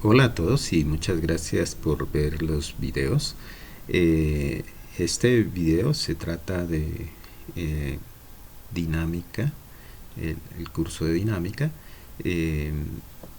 Hola a todos y muchas gracias por ver los videos. Este video se trata de eh, dinámica, el curso de dinámica. eh,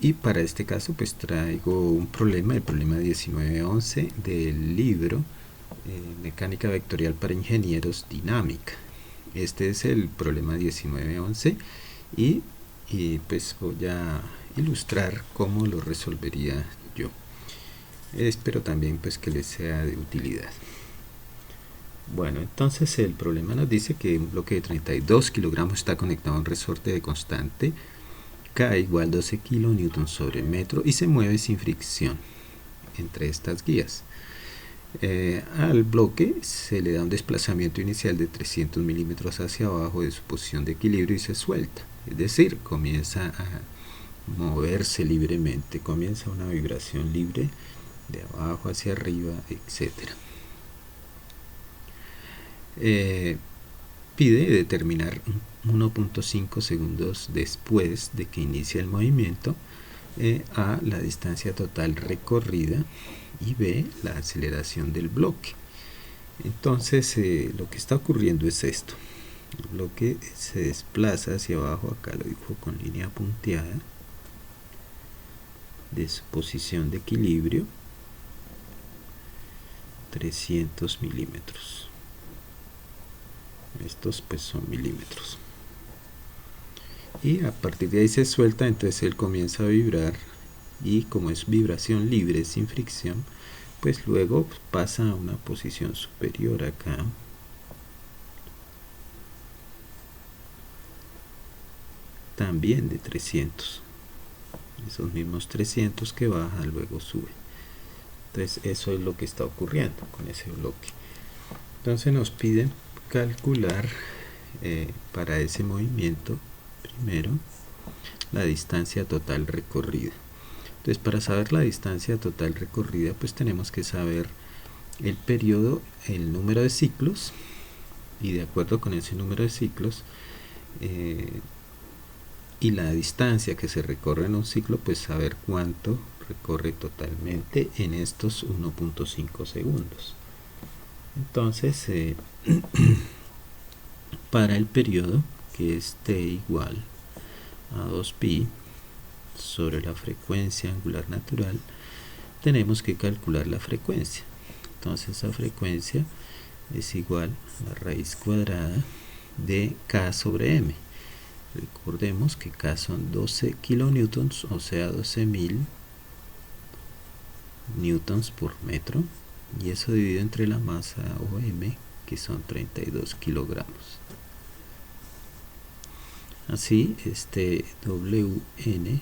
y para este caso pues traigo un problema, el problema 1911 del libro Mecánica Vectorial para Ingenieros Dinámica. Este es el problema 1911 y, pues voy a ilustrar cómo lo resolvería yo. Espero también pues que les sea de utilidad. Bueno, entonces el problema nos dice que un bloque de 32 kilogramos está conectado a un resorte de constante K igual 12 kilonewtons sobre metro y se mueve sin fricción entre estas guías. Al bloque se le da un desplazamiento inicial de 300 milímetros hacia abajo de su posición de equilibrio y se suelta, es decir, comienza a moverse libremente, comienza una vibración libre de abajo hacia arriba, etc. Pide determinar 1.5 segundos después de que inicia el movimiento a la distancia total recorrida y B, la aceleración del bloque. Entonces lo que está ocurriendo es esto: el bloque se desplaza hacia abajo, acá lo dibujo con línea punteada, de su posición de equilibrio 300 milímetros. Estos pues son milímetros. Y a partir de ahí se suelta, entonces él comienza a vibrar y como es vibración libre sin fricción, pues luego pasa a una posición superior acá, también de 300. Esos mismos 300 que baja luego sube. Entonces eso es lo que está ocurriendo con ese bloque. Entonces nos piden calcular para ese movimiento primero la distancia total recorrida. Entonces para saber la distancia total recorrida pues tenemos que saber el periodo, el número de ciclos, y de acuerdo con ese número de ciclos y la distancia que se recorre en un ciclo, pues saber cuánto recorre totalmente en estos 1.5 segundos. Entonces para el periodo, que es t igual a 2pi sobre la frecuencia angular natural, tenemos que calcular la frecuencia. Entonces esa frecuencia es igual a la raíz cuadrada de k sobre m. Recordemos que k son 12 kilonewtons, o sea 12.000 newtons por metro, y eso dividido entre la masa o m, que son 32 kilogramos. Así, este Wn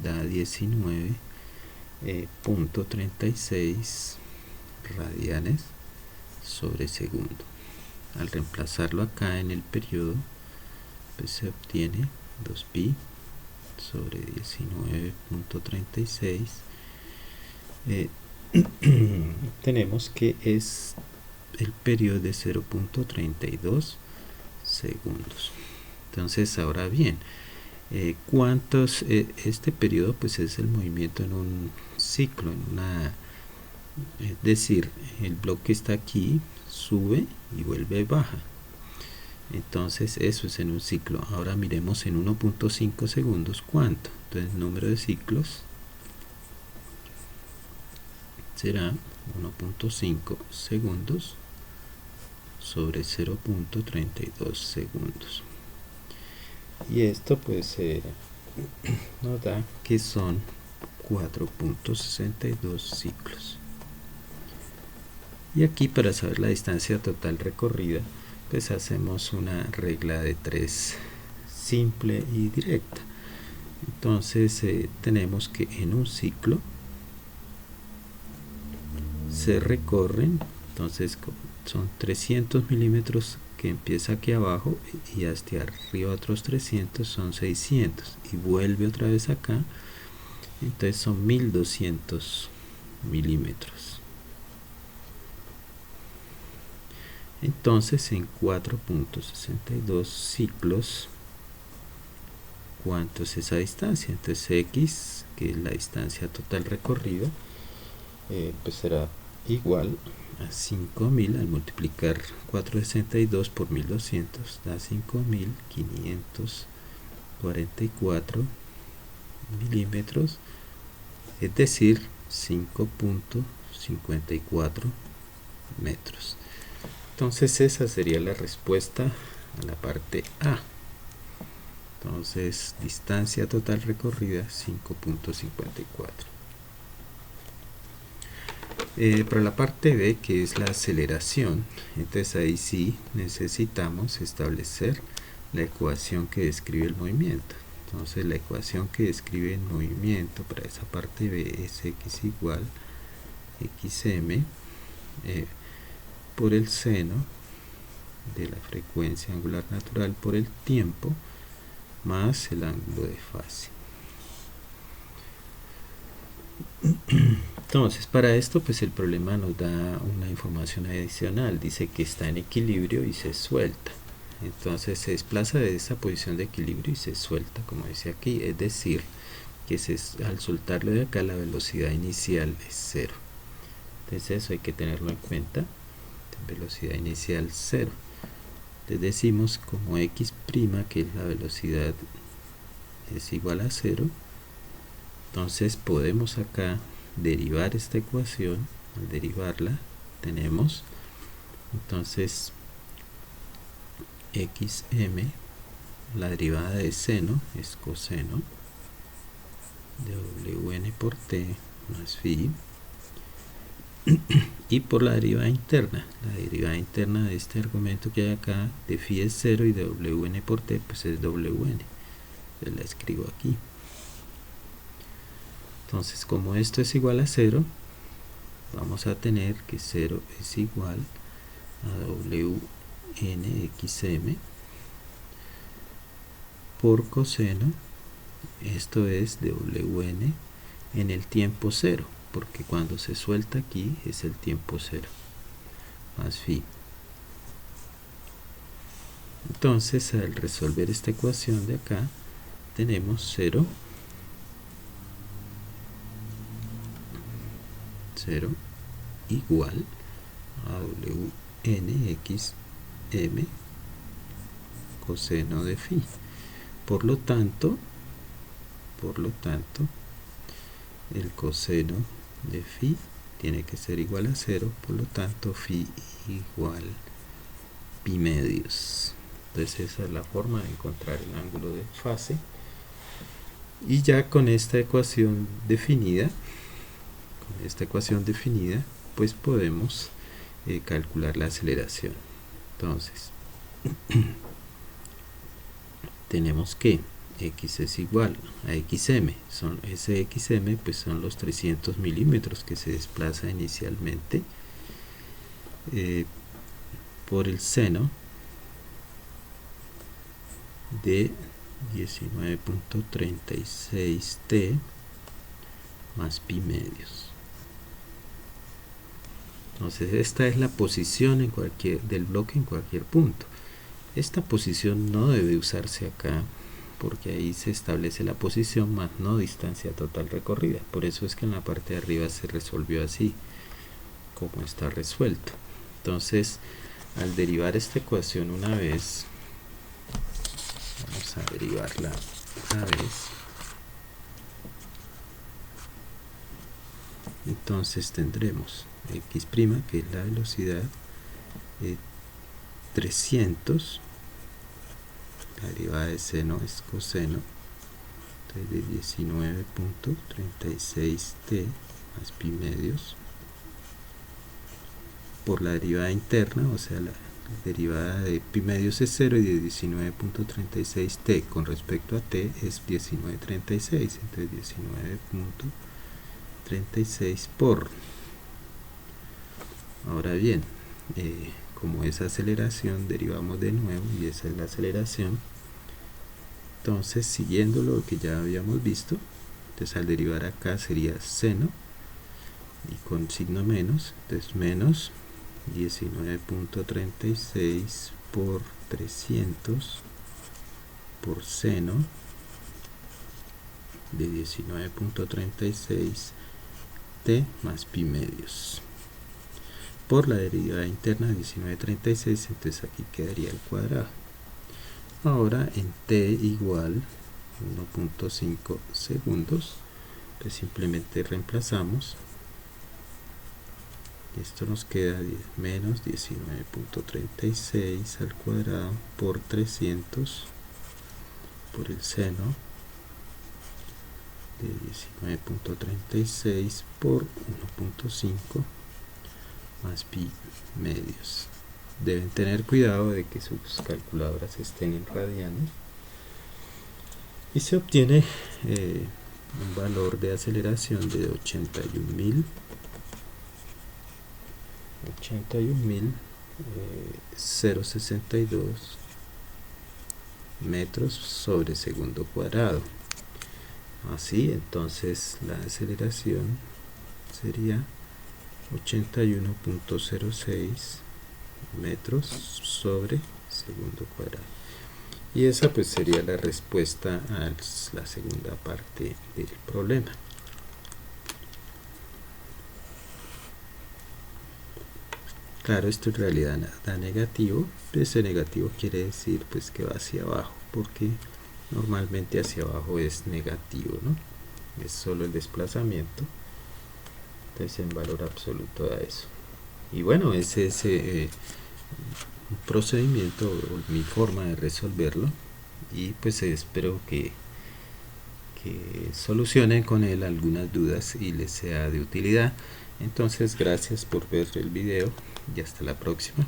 da 19.36 radianes sobre segundo. Al reemplazarlo acá en el periodo, pues se obtiene 2pi sobre 19.36. Tenemos que es el periodo de 0.32 segundos. Entonces ahora bien, ¿cuántos? Este periodo pues es el movimiento en un ciclo, es decir, el bloque está aquí, sube y vuelve baja. Entonces eso es en un ciclo. Ahora miremos en 1.5 segundos cuánto. Entonces el número de ciclos será 1.5 segundos sobre 0.32 segundos. Y esto pues nos da que son 4.62 ciclos. Y aquí, para saber la distancia total recorrida, pues hacemos una regla de 3 simple y directa. Entonces tenemos que en un ciclo se recorren, entonces son 300 milímetros que empieza aquí abajo y hasta arriba otros 300, son 600, y vuelve otra vez acá, entonces son 1200 milímetros. Entonces en 4.62 ciclos cuánto es esa distancia. Entonces x, que es la distancia total recorrida, pues será igual a 5000 al multiplicar 462 por 1200 da 5544 milímetros, es decir, 5.54 metros. Entonces esa sería la respuesta a la parte A. Entonces distancia total recorrida 5.54. Para la parte B, que es la aceleración, entonces ahí sí necesitamos establecer la ecuación que describe el movimiento. Entonces la ecuación que describe el movimiento para esa parte B es x igual xm por el seno de la frecuencia angular natural por el tiempo más el ángulo de fase. Entonces, para esto, pues el problema nos da una información adicional. Dice que está en equilibrio y se suelta. Entonces se desplaza de esa posición de equilibrio y se suelta, como dice aquí. Es decir, que al soltarlo de acá la velocidad inicial es 0. Entonces eso hay que tenerlo en cuenta. Velocidad inicial 0. Entonces decimos como x', que es la velocidad, es igual a 0. Entonces podemos acá derivar esta ecuación. Al derivarla tenemos entonces xm, la derivada de seno es coseno de wn por t más phi, y por la derivada interna de este argumento que hay acá, de phi es 0 y de wn por t pues es wn. Entonces la escribo aquí. Entonces, como esto es igual a 0, vamos a tener que 0 es igual a wnxm por coseno, esto es de wn en el tiempo 0, porque cuando se suelta aquí es el tiempo 0, más phi. Entonces, al resolver esta ecuación de acá, tenemos 0 igual a wnxm coseno de phi. Por lo tanto, el coseno de phi tiene que ser igual a 0, por lo tanto phi igual pi medios. Entonces esa es la forma de encontrar el ángulo de fase. Y ya con esta ecuación definida, pues podemos calcular la aceleración. Entonces tenemos que x es igual a xm, ese xm pues son los 300 milímetros que se desplaza inicialmente por el seno de 19.36t más pi medios. Entonces esta es la posición del bloque en cualquier punto. Esta posición no debe usarse acá porque ahí se establece la posición más no distancia total recorrida. Por eso es que en la parte de arriba se resolvió así como está resuelto. Entonces, al derivar esta ecuación una vez, vamos a derivarla una vez. Entonces tendremos x', que es la velocidad, 300, la derivada de seno es coseno, entonces de 19.36t más pi medios, por la derivada interna, o sea, la derivada de pi medios es 0 y de 19.36t con respecto a t es 19.36, entonces 19.36 por. Ahora bien, como es aceleración, derivamos de nuevo y esa es la aceleración. Entonces, siguiendo lo que ya habíamos visto, entonces al derivar acá sería seno y con signo menos, entonces menos 19.36 por 300 por seno de 19.36 t más pi medios por la derivada interna de 19.36, entonces aquí quedaría el cuadrado. Ahora en t igual 1.5 segundos, pues simplemente reemplazamos. Esto nos queda menos 19.36 al cuadrado por 300 por el seno de 19.36 por 1.5 más pi medios. Deben tener cuidado de que sus calculadoras estén en radianes. Y se obtiene un valor de aceleración de 81.062 metros sobre segundo cuadrado. Así, entonces la aceleración sería 81.06 metros sobre segundo cuadrado. Y esa pues sería la respuesta a la segunda parte del problema. Claro, esto en realidad da negativo. Ese negativo quiere decir pues que va hacia abajo, porque normalmente hacia abajo es negativo, ¿no? Es solo el desplazamiento. Entonces en valor absoluto da eso. Y bueno, ese es un procedimiento, mi forma de resolverlo. Y pues espero que solucionen con él algunas dudas y les sea de utilidad. Entonces gracias por ver el video y hasta la próxima.